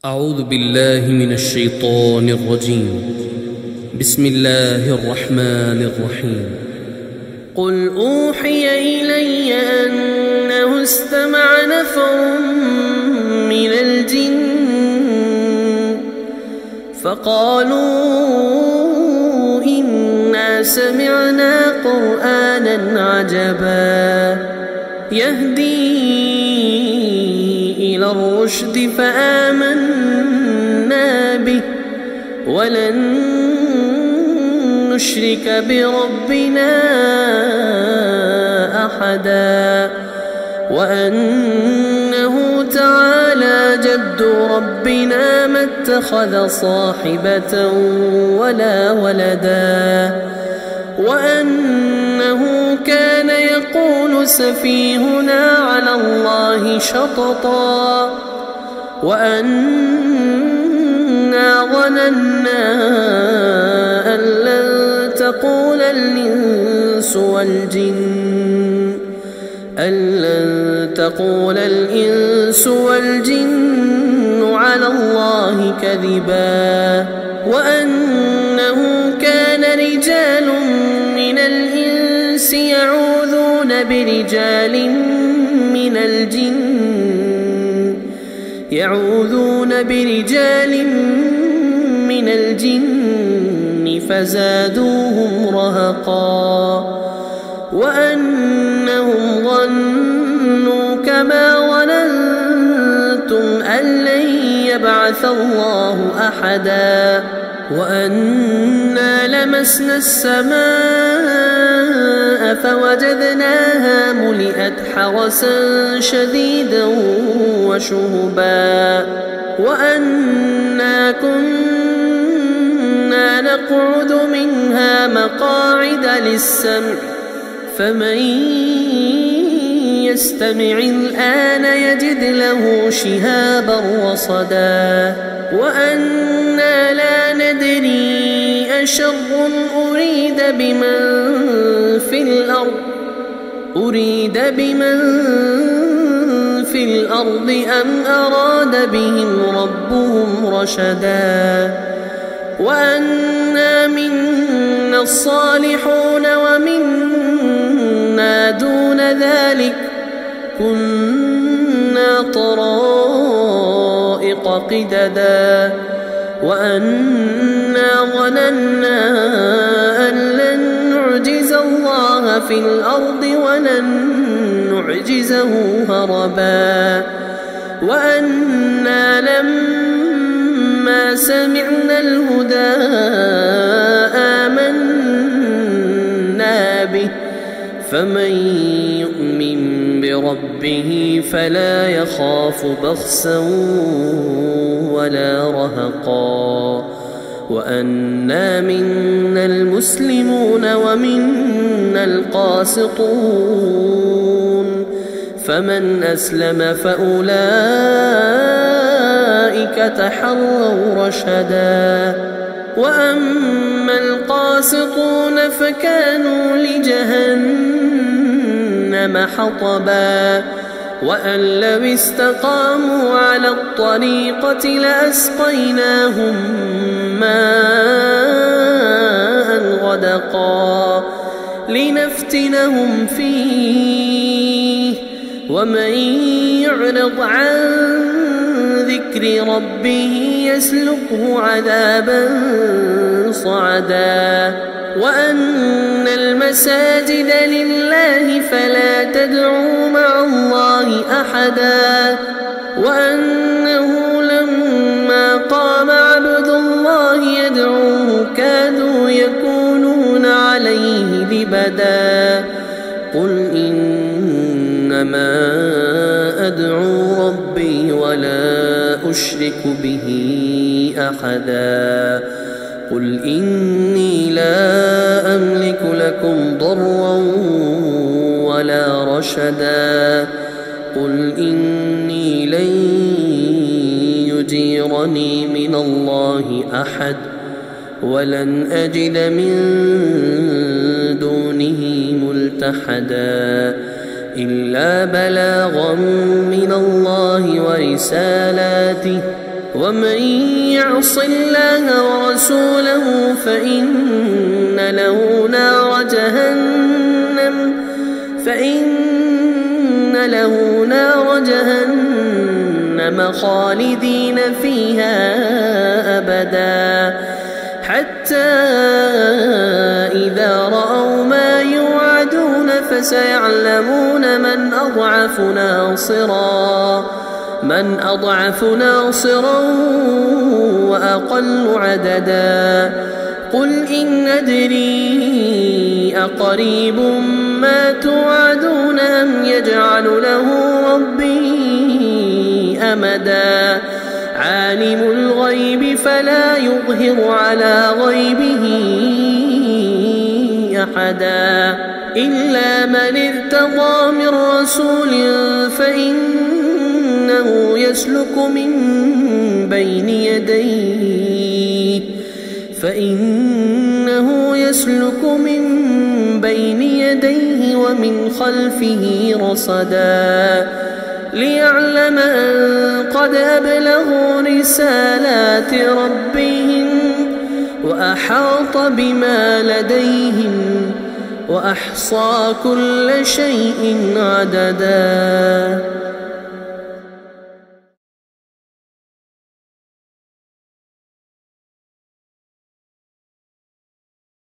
أعوذ بالله من الشيطان الرجيم. بسم الله الرحمن الرحيم. قل أوحي إلي أنه استمع نفر من الجن فقالوا إنا سمعنا قرآنا عجبا يهدي إلى الرشد فآمنا به ولن نشرك بربنا أحدا وأنه تعالى جد ربنا ما اتخذ صاحبة ولا ولدا وأنه كان يقول سفيهنا على الله شططا وأنا ظننا أن لن تقول الإنس والجن على الله كذبا وأنه كان رجال من الإنس يعوذون برجال من الجن فزادوهم رهقا وأنهم ظنوا كما ظننتم أن لن يبعث الله أحدا وأنا لمسنا السماء فوجدناها ملئت حرسا شديدا وشهبا وأنا كنا نقعد منها مقاعد للسمع فمن يستمع الآن يجد له شهابا رصدا وأنا لا ندري أشر أريد بمن في الأرض أم أراد بهم ربهم رشدا وأنا منا الصالحون ومنا دون ذلك كنا طرائق قددا وأنا ظننا أن لن نعجز الله في الأرض ولن نعجزه هربا وأنا لما سمعنا الهدى آمنا به فمن يؤمن بربه فلا يخاف بخسا ولا رهقا وأنا منا المسلمون ومنا القاسطون فمن أسلم فأولئك تحروا رشدا وأما القاسطون فكانوا لجهنم حطبا وأن لو استقاموا على الطريقة لأسقيناهم ماء غدقا لنفتنهم فيه ومن يعرض عن ذكر ربه يسلكه عذابا صعدا وأن المساجد لله فلا تدعوا مع الله أحدا وأنه لما قام عبد الله يدعوه كادوا يكونون عليه لبدا قل إنما أدعو ربي ولا أشرك به أحدا قل إني لا أملك لكم ضرا ولا رشدا قل إني لن يجيرني من الله أحد ولن أجد من دونه ملتحدا إلا بلاغا من الله ورسالاته ومن يعص الله ورسوله فإن له نار جهنم خالدين فيها أبدا حتى إذا رأوا ما يوعدون فسيعلمون من أضعف ناصرا وأقل عددا قل إن أدري أقريب ما توعدون أم يجعل له ربي أمدا عالم الغيب فلا يظهر على غيبه أحدا إلا من ارتضى من رسول فإنه يسلك من بين يديه ومن خلفه رصدا ليعلم أن قد أبلغوا رسالات ربهم وأحاط بما لديهم وأحصى كل شيء عددا.